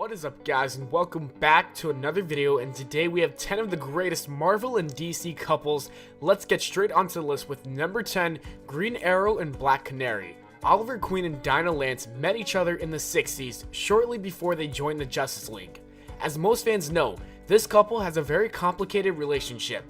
What is up, guys, and welcome back to another video. And today we have 10 of the greatest Marvel and DC couples. Let's get straight onto the list with number 10, Green Arrow and Black Canary. Oliver Queen and Dinah Lance met each other in the 60s, shortly before they joined the Justice League. As most fans know, this couple has a very complicated relationship.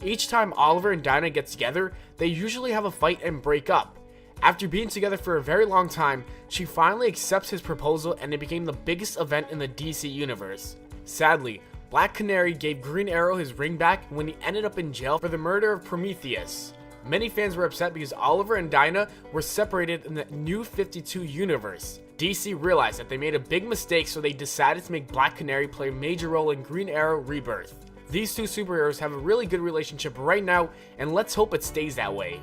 Each time Oliver and Dinah get together, they usually have a fight and break up. After being together for a very long time, she finally accepts his proposal and it became the biggest event in the DC universe. Sadly, Black Canary gave Green Arrow his ring back when he ended up in jail for the murder of Prometheus. Many fans were upset because Oliver and Dinah were separated in the New 52 universe. DC realized that they made a big mistake, so they decided to make Black Canary play a major role in Green Arrow Rebirth. These two superheroes have a really good relationship right now, and let's hope it stays that way.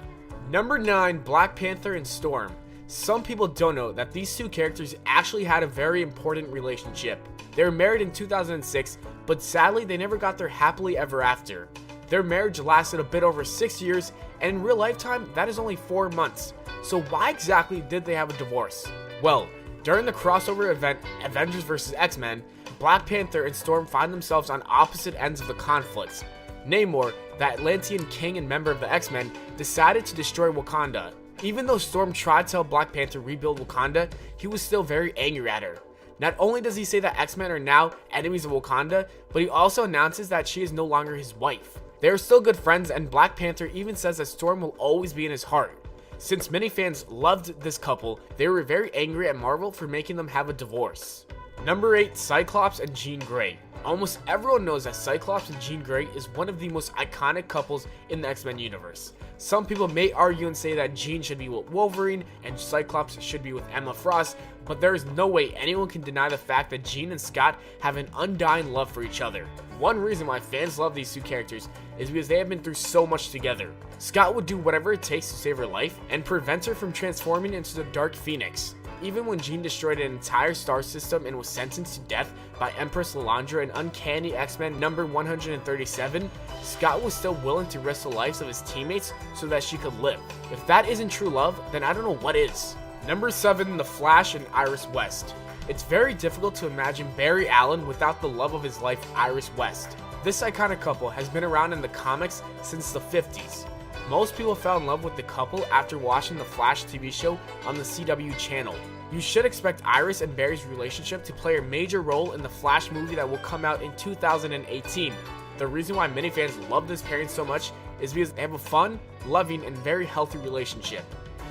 Number 9, Black Panther and Storm. Some people don't know that these two characters actually had a very important relationship. They were married in 2006, but sadly they never got their happily ever after. Their marriage lasted a bit over 6 years, and in real lifetime that is only 4 months. So why exactly did they have a divorce? Well, during the crossover event Avengers vs. X-Men, Black Panther and Storm find themselves on opposite ends of the conflicts. Namor, the Atlantean king and member of the X-Men, decided to destroy Wakanda. Even though Storm tried to help Black Panther rebuild Wakanda, he was still very angry at her. Not only does he say that X-Men are now enemies of Wakanda, but he also announces that she is no longer his wife. They are still good friends, and Black Panther even says that Storm will always be in his heart. Since many fans loved this couple, they were very angry at Marvel for making them have a divorce. Number 8, Cyclops and Jean Grey. Almost everyone knows that Cyclops and Jean Grey is one of the most iconic couples in the X-Men universe. Some people may argue and say that Jean should be with Wolverine and Cyclops should be with Emma Frost, but there is no way anyone can deny the fact that Jean and Scott have an undying love for each other. One reason why fans love these two characters is because they have been through so much together. Scott would do whatever it takes to save her life and prevent her from transforming into the Dark Phoenix. Even when Jean destroyed an entire star system and was sentenced to death by Empress Lilandra in Uncanny X-Men number 137, Scott was still willing to risk the lives of his teammates so that she could live. If that isn't true love, then I don't know what is. Number 7, The Flash and Iris West. It's very difficult to imagine Barry Allen without the love of his life, Iris West. This iconic couple has been around in the comics since the 50s. Most people fell in love with the couple after watching the Flash TV show on the CW channel. You should expect Iris and Barry's relationship to play a major role in the Flash movie that will come out in 2018. The reason why many fans love this pairing so much is because they have a fun, loving, and very healthy relationship.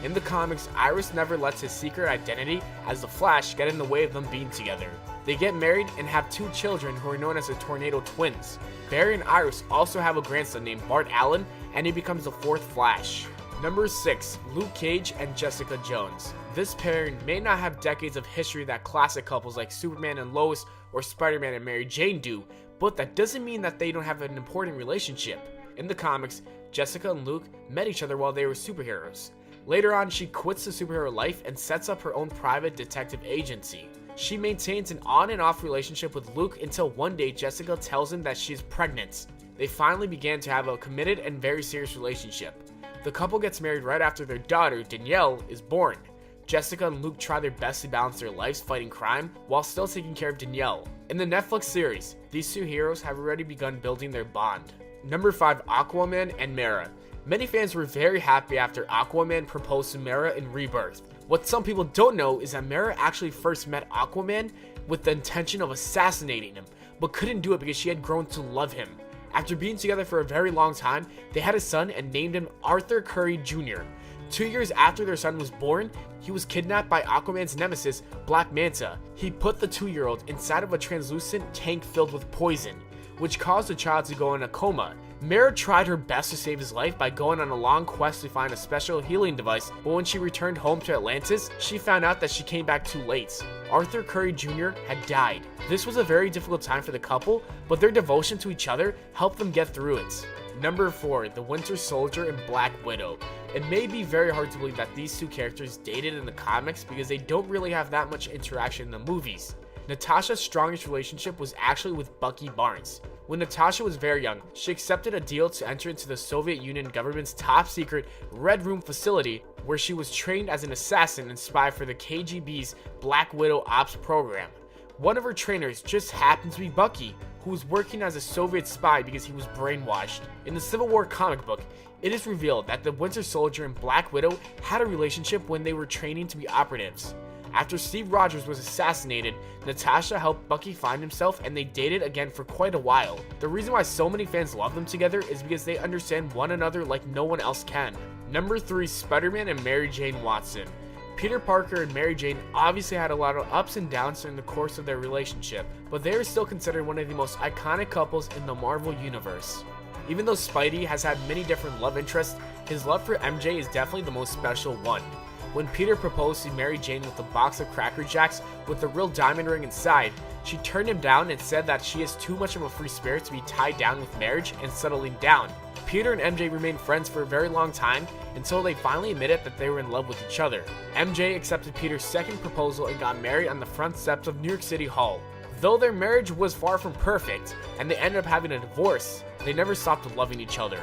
In the comics, Iris never lets his secret identity as the Flash get in the way of them being together. They get married and have 2 children who are known as the Tornado Twins. Barry and Iris also have a grandson named Bart Allen, and he becomes the 4th Flash. Number 6, Luke Cage and Jessica Jones. This pairing may not have decades of history that classic couples like Superman and Lois or Spider-Man and Mary Jane do, but that doesn't mean that they don't have an important relationship. In the comics, Jessica and Luke met each other while they were superheroes. Later on, she quits the superhero life and sets up her own private detective agency. She maintains an on and off relationship with Luke until one day Jessica tells him that she's pregnant. They finally began to have a committed and very serious relationship. The couple gets married right after their daughter, Danielle, is born. Jessica and Luke try their best to balance their lives fighting crime while still taking care of Danielle. In the Netflix series, these two heroes have already begun building their bond. Number 5, Aquaman and Mera. Many fans were very happy after Aquaman proposed to Mera in Rebirth. What some people don't know is that Mera actually first met Aquaman with the intention of assassinating him, but couldn't do it because she had grown to love him. After being together for a very long time, they had a son and named him Arthur Curry Jr. 2 years after their son was born, he was kidnapped by Aquaman's nemesis, Black Manta. He put the 2-year-old inside of a translucent tank filled with poison, which caused the child to go in a coma. Mera tried her best to save his life by going on a long quest to find a special healing device, but when she returned home to Atlantis, she found out that she came back too late. Arthur Curry Jr. had died. This was a very difficult time for the couple, but their devotion to each other helped them get through it. Number 4, The Winter Soldier and Black Widow. It may be very hard to believe that these two characters dated in the comics because they don't really have that much interaction in the movies. Natasha's strongest relationship was actually with Bucky Barnes. When Natasha was very young, she accepted a deal to enter into the Soviet Union government's top secret Red Room facility, where she was trained as an assassin and spy for the KGB's Black Widow Ops program. One of her trainers just happened to be Bucky, who was working as a Soviet spy because he was brainwashed. In the Civil War comic book, it is revealed that the Winter Soldier and Black Widow had a relationship when they were training to be operatives. After Steve Rogers was assassinated, Natasha helped Bucky find himself and they dated again for quite a while. The reason why so many fans love them together is because they understand one another like no one else can. Number 3, Spider-Man and Mary Jane Watson. Peter Parker and Mary Jane obviously had a lot of ups and downs during the course of their relationship, but they are still considered one of the most iconic couples in the Marvel Universe. Even though Spidey has had many different love interests, his love for MJ is definitely the most special one. When Peter proposed to Mary Jane with a box of Cracker Jacks with a real diamond ring inside, she turned him down and said that she is too much of a free spirit to be tied down with marriage and settling down. Peter and MJ remained friends for a very long time until they finally admitted that they were in love with each other. MJ accepted Peter's second proposal and got married on the front steps of New York City Hall. Though their marriage was far from perfect and they ended up having a divorce, they never stopped loving each other.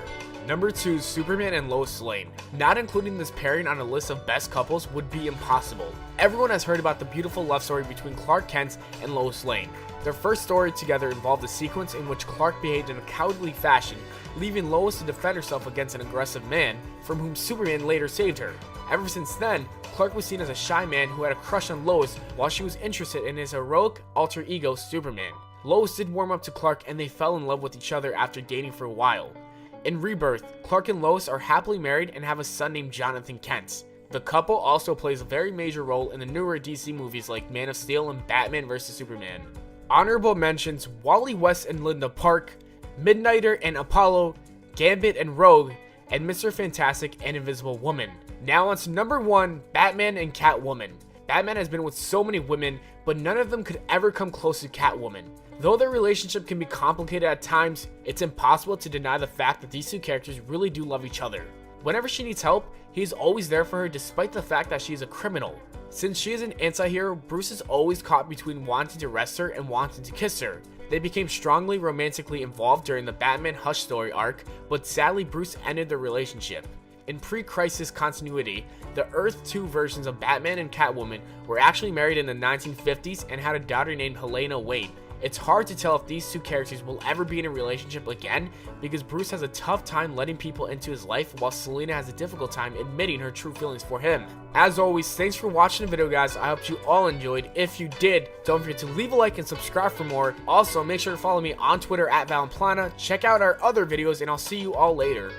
Number 2, Superman and Lois Lane. Not including this pairing on a list of best couples would be impossible. Everyone has heard about the beautiful love story between Clark Kent and Lois Lane. Their first story together involved a sequence in which Clark behaved in a cowardly fashion, leaving Lois to defend herself against an aggressive man, from whom Superman later saved her. Ever since then, Clark was seen as a shy man who had a crush on Lois while she was interested in his heroic alter ego Superman. Lois did warm up to Clark and they fell in love with each other after dating for a while. In Rebirth, Clark and Lois are happily married and have a son named Jonathan Kent. The couple also plays a very major role in the newer DC movies like Man of Steel and Batman vs Superman. Honorable mentions: Wally West and Linda Park, Midnighter and Apollo, Gambit and Rogue, and Mr. Fantastic and Invisible Woman. Now on to number 1, Batman and Catwoman. Batman has been with so many women, but none of them could ever come close to Catwoman. Though their relationship can be complicated at times, it's impossible to deny the fact that these two characters really do love each other. Whenever she needs help, he is always there for her despite the fact that she is a criminal. Since she is an anti-hero, Bruce is always caught between wanting to arrest her and wanting to kiss her. They became strongly romantically involved during the Batman Hush story arc, but sadly Bruce ended their relationship. In pre-crisis continuity, the Earth 2 versions of Batman and Catwoman were actually married in the 1950s and had a daughter named Helena Wayne. It's hard to tell if these two characters will ever be in a relationship again because Bruce has a tough time letting people into his life while Selina has a difficult time admitting her true feelings for him. As always, thanks for watching the video guys. I hope you all enjoyed. If you did, don't forget to leave a like and subscribe for more. Also, make sure to follow me on Twitter at Valenplana. Check out our other videos and I'll see you all later.